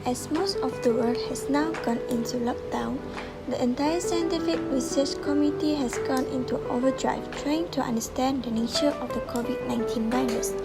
As most of the world has now gone into lockdown, the entire scientific research community has gone into overdrive trying to understand the nature of the COVID-19 virus,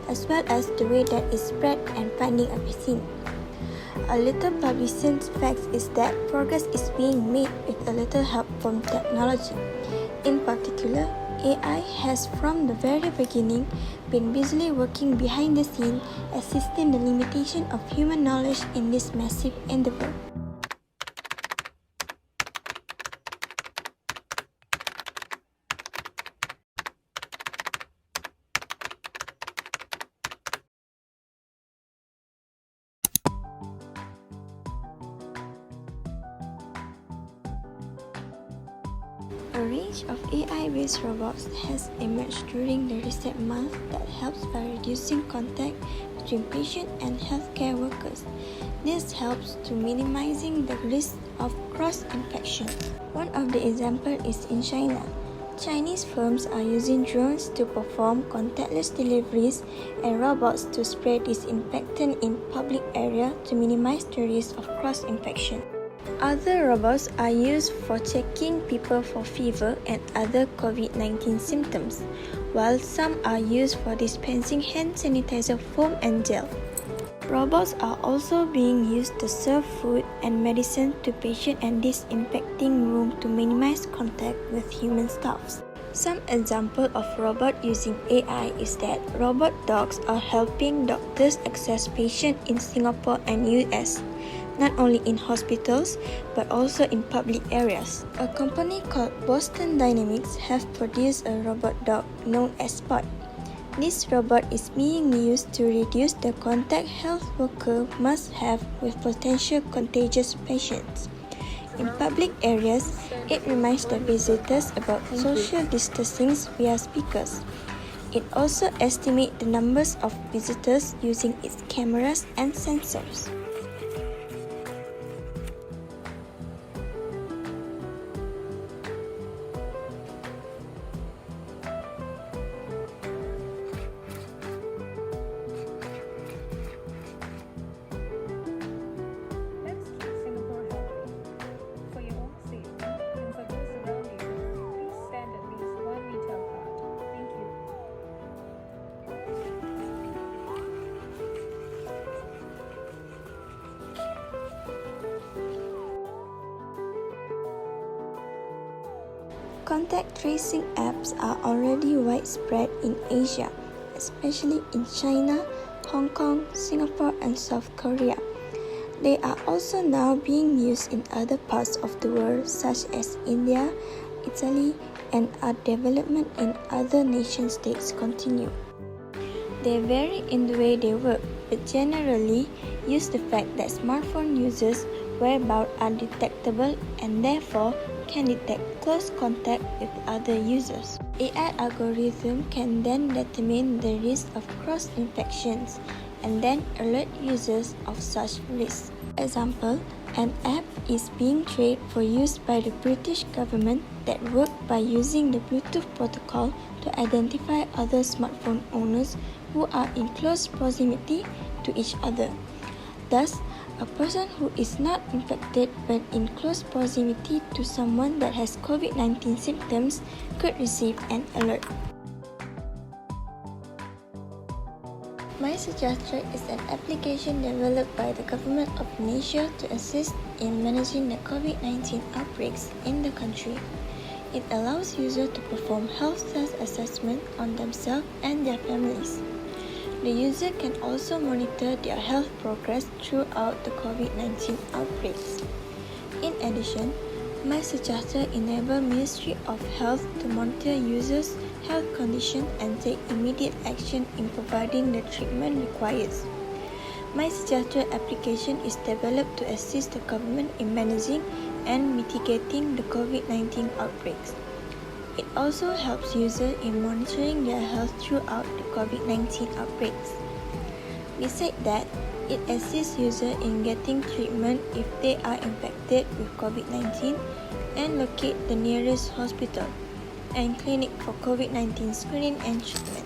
as well as the way that it spread and finding a vaccine. A little publicist fact is that progress is being made with a little help from technology. In particular, AI has from the very beginning been busily working behind the scene, assisting the limitation of human knowledge in this massive endeavor. A range of AI-based robots has emerged during the recent months that helps by reducing contact between patient and healthcare workers. This helps to minimizing the risk of cross-infection. One of the examples is in China. Chinese firms are using drones to perform contactless deliveries and robots to spray disinfectant in public areas to minimize the risk of cross-infection. Other robots are used for checking people for fever and other COVID-19 symptoms, while some are used for dispensing hand sanitizer foam and gel. Robots are also being used to serve food and medicine to patients and disinfecting rooms to minimize contact with human staffs. Some example of robot using AI is that robot dogs are helping doctors access patients in Singapore and US, not only in hospitals but also in public areas. A company called Boston Dynamics have produced a robot dog known as Spot. This robot is being used to reduce the contact health workers must have with potential contagious patients. In public areas, it reminds the visitors about social distancing via speakers. It also estimates the numbers of visitors using its cameras and sensors. Contact tracing apps are already widespread in Asia, especially in China, Hong Kong, Singapore, and South Korea. They are also now being used in other parts of the world such as India, Italy, and our development in other nation-states continue. They vary in the way they work, but generally use the fact that smartphone users' whereabouts are detectable and therefore can detect close contact with other users. AI algorithm can then determine the risk of cross-infections and then alert users of such risks. For example, an app is being trained for use by the British government that work by using the Bluetooth protocol to identify other smartphone owners who are in close proximity to each other. Thus, a person who is not infected but in close proximity to someone that has COVID-19 symptoms could receive an alert. MySejahtera is an application developed by the Government of Malaysia to assist in managing the COVID-19 outbreaks in the country. It allows users to perform health assessment on themselves and their families. The user can also monitor their health progress throughout the COVID-19 outbreaks. In addition, MySejahtera enables Ministry of Health to monitor users' health condition and take immediate action in providing the treatment required. MySejahtera application is developed to assist the government in managing and mitigating the COVID-19 outbreaks. It also helps users in monitoring their health throughout the COVID-19 outbreaks. Besides that, it assists users in getting treatment if they are infected with COVID-19 and locate the nearest hospital and clinic for COVID-19 screening and treatment.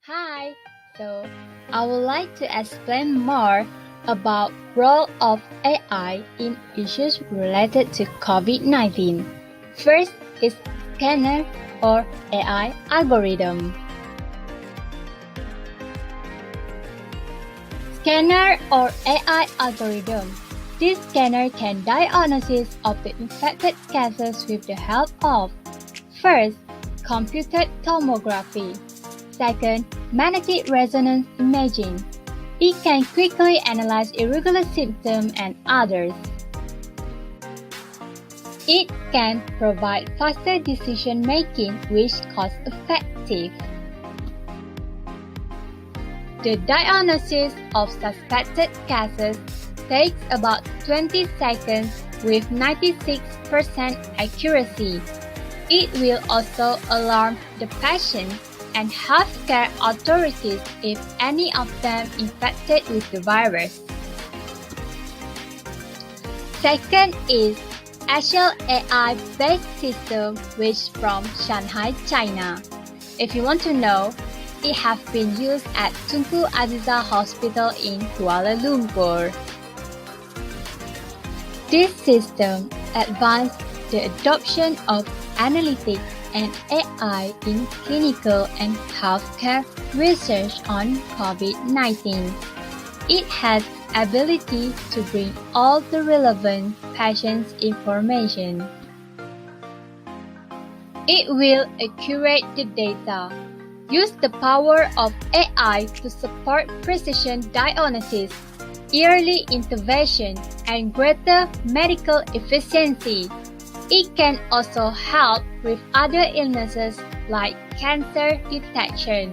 Hi, so I would like to explain more about role of AI in issues related to COVID-19. First is scanner or AI algorithm. Scanner or AI algorithm. This scanner can diagnose of the infected cases with the help of first, computed tomography. Second, magnetic resonance imaging. It can quickly analyze irregular symptoms and others. It can provide faster decision-making, which is cost-effective. The diagnosis of suspected cases takes about 20 seconds with 96% accuracy. It will also alarm the patient and healthcare authorities if any of them infected with the virus. Second is Assingment AI B7 system, which from Shanghai, China. If you want to know, it has been used at Tunku Aziza Hospital in Kuala Lumpur. This system advanced the adoption of analytics and AI in clinical and healthcare research on COVID-19. It has ability to bring all the relevant patient's information. It will accurate the data, use the power of AI to support precision diagnosis, early intervention, and greater medical efficiency. It can also help with other illnesses like cancer detection.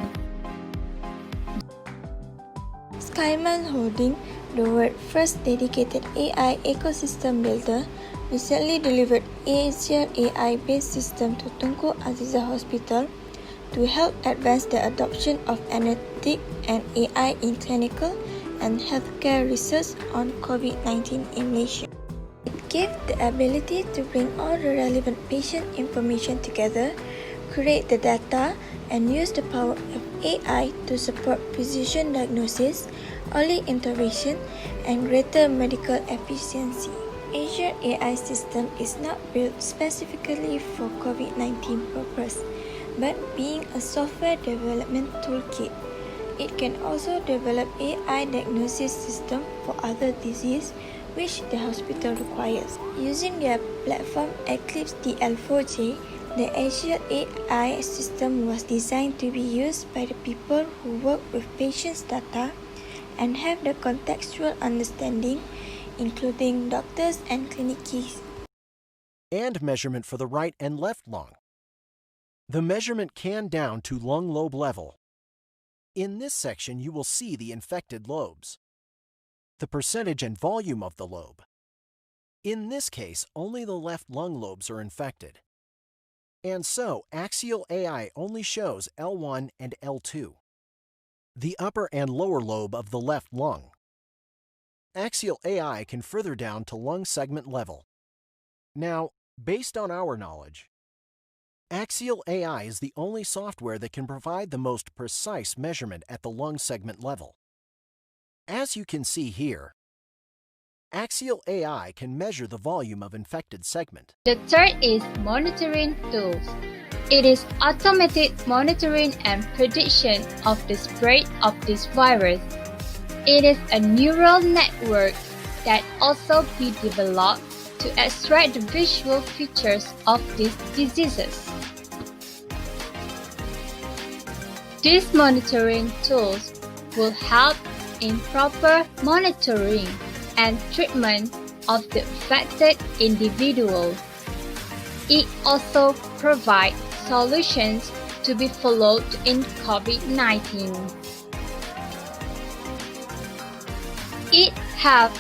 Skyman Holding, the world's first dedicated AI ecosystem builder, recently delivered Assingment AI B7 system to Tunku Aziza Hospital to help advance the adoption of analytics and AI in clinical and healthcare research on COVID-19 in Malaysia. It gave the ability to bring all the relevant patient information together, create the data, and use the power of AI to support precision diagnosis, early intervention, and greater medical efficiency. Assingment AI system is not built specifically for COVID-19 purpose, but being a software development toolkit. It can also develop AI diagnosis system for other diseases which the hospital requires. Using their platform Eclipse DL4J, the Azure AI system was designed to be used by the people who work with patients' data and have the contextual understanding, including doctors and clinicians. And measurement for the right and left lung. The measurement can down to lung lobe level. In this section, you will see the infected lobes, the percentage and volume of the lobe. In this case, only the left lung lobes are infected. And so, Axial AI only shows L1 and L2, the upper and lower lobe of the left lung. Axial AI can further down to lung segment level. Now, based on our knowledge, Axial AI is the only software that can provide the most precise measurement at the lung segment level. As you can see here, Axial AI can measure the volume of infected segment. The third is monitoring tools. It is automated monitoring and prediction of the spread of this virus. It is a neural network that also be developed to extract the visual features of these diseases. These monitoring tools will help in proper monitoring and treatment of the affected individual. It also provides solutions to be followed in COVID-19. It has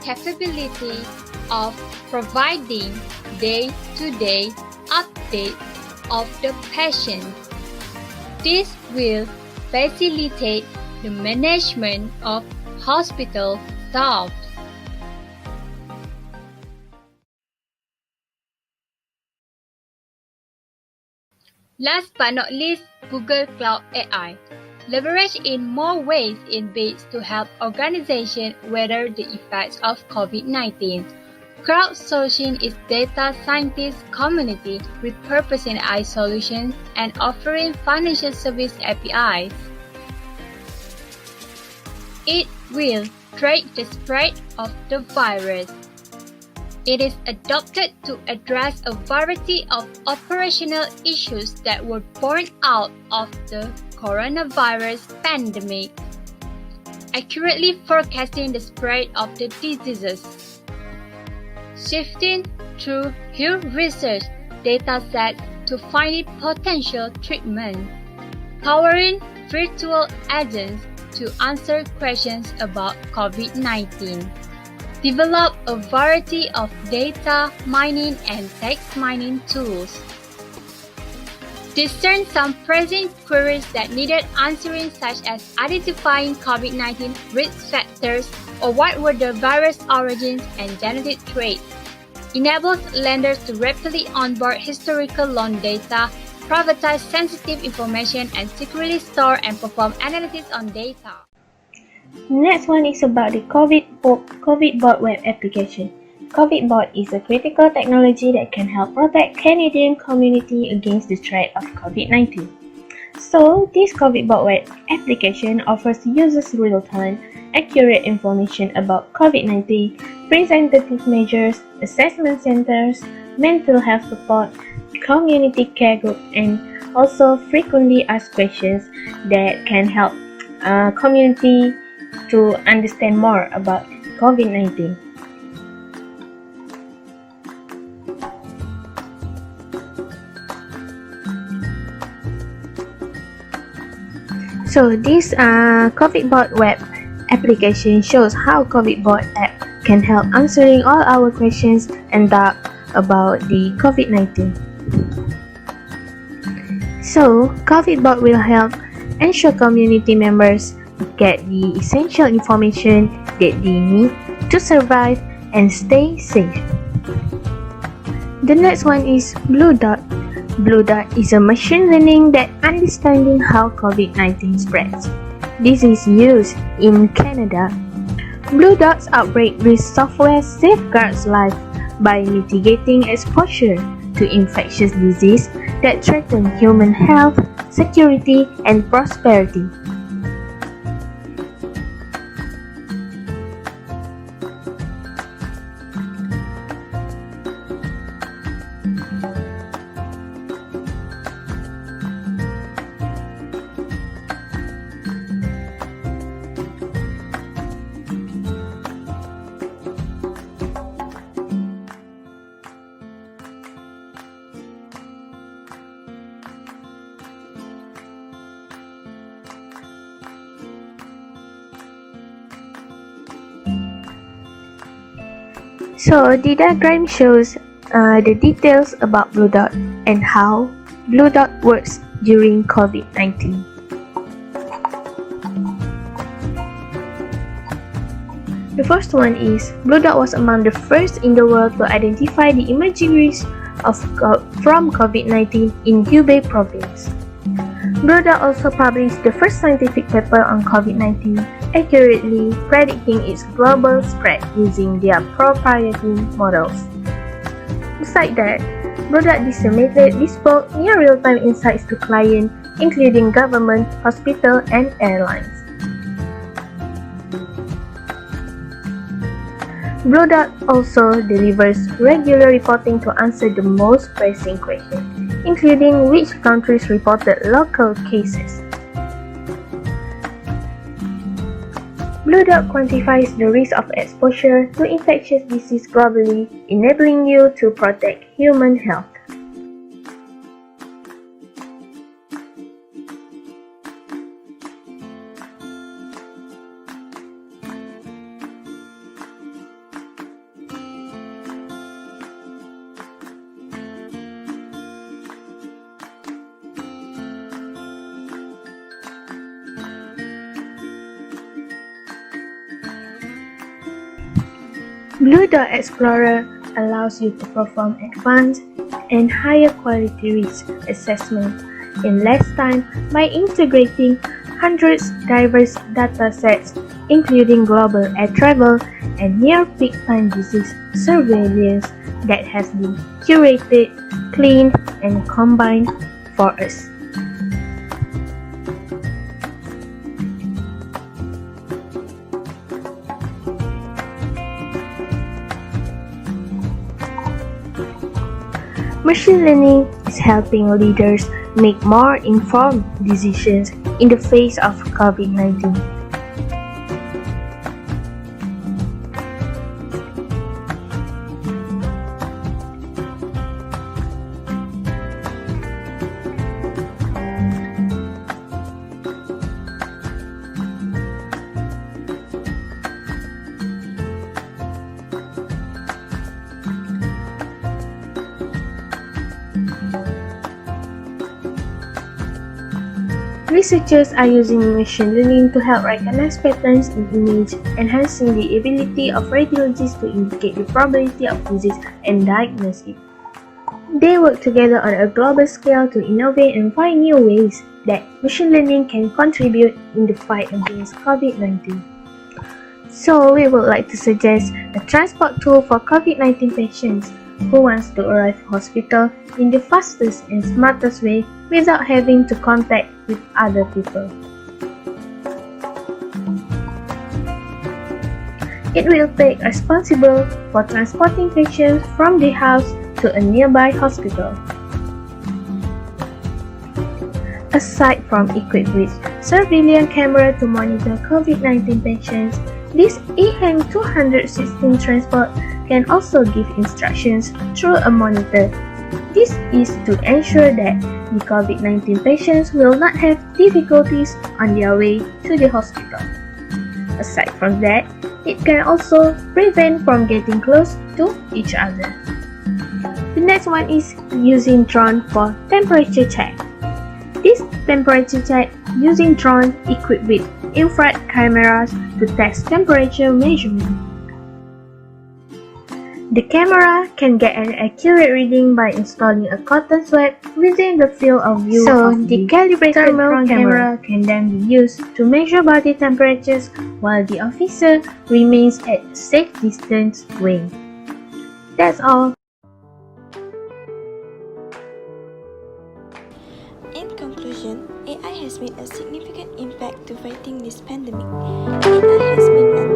capability of providing day-to-day updates of the patient. This will facilitate the management of hospital staff. Last but not least, Google Cloud AI. Leverage in more ways in bids to help organizations weather the effects of COVID-19. Crowdsourcing its data scientist community, repurposing AI solutions, and offering financial service APIs. It will track the spread of the virus. It is adopted to address a variety of operational issues that were born out of the coronavirus pandemic, accurately forecasting the spread of the diseases, sifting through huge research datasets to find potential treatment, powering virtual agents to answer questions about COVID-19. Develop a variety of data mining and text mining tools. Discern some pressing queries that needed answering, such as identifying COVID-19 risk factors or what were the virus origins and genetic traits. Enables lenders to rapidly onboard historical loan data, privatize sensitive information, and securely store and perform analysis on data. Next one is about the COVID bot web application. COVID bot is a critical technology that can help protect Canadian community against the threat of COVID-19. So, this COVID bot web application offers users real-time, accurate information about COVID-19, preventative measures, assessment centers, mental health support, community care groups, and also frequently asked questions that can help community to understand more about COVID-19. So this COVID-bot web application shows how COVID-bot app can help answering all our questions and doubt about the COVID-19. So COVID-bot will help ensure community members get the essential information that they need to survive and stay safe. The next one is Blue Dot. Blue Dot is a machine learning that understanding how COVID-19 spreads. This is used in Canada. Blue Dot's outbreak risk software safeguards life by mitigating exposure to infectious disease that threaten human health, security, and prosperity. So the diagram shows the details about Blue Dot and how Blue Dot works during COVID-19. The first one is Blue Dot was among the first in the world to identify the emerging risks from COVID-19 in Hubei province. Blue Dot also published the first scientific paper on COVID-19, accurately predicting its global spread using their proprietary models. Besides that, Blue Dot disseminated bespoke near real-time insights to clients, including government, hospital, and airlines. Blue Dot also delivers regular reporting to answer the most pressing questions, including which countries reported local cases. Blue Dot quantifies the risk of exposure to infectious disease globally, enabling you to protect human health. Blue Dot Explorer allows you to perform advanced and higher quality risk assessment in less time by integrating hundreds diverse data sets, including global air travel and near peak time disease surveillance that has been curated, cleaned, and combined for us. Machine learning is helping leaders make more informed decisions in the face of COVID-19. Researchers are using machine learning to help recognize patterns in image, enhancing the ability of radiologists to indicate the probability of disease and diagnose it. They work together on a global scale to innovate and find new ways that machine learning can contribute in the fight against COVID-19. So we would like to suggest a transport tool for COVID-19 patients who wants to arrive at hospital in the fastest and smartest way without having to contact with other people. It will take responsible for transporting patients from the house to a nearby hospital. Aside from equipped with surveillance camera to monitor COVID-19 patients, this EHang 216 transport can also give instructions through a monitor. This is to ensure that the COVID-19 patients will not have difficulties on their way to the hospital. Aside from that, it can also prevent from getting close to each other. The next one is using drone for temperature check. This temperature check using drone equipped with infrared cameras to test temperature measurement. The camera can get an accurate reading by installing a cotton swab within the field of view. So the calibrated thermal camera can then be used to measure body temperatures while the officer remains at a safe distance away. That's all. In conclusion, AI has made a significant impact to fighting this pandemic. AI has been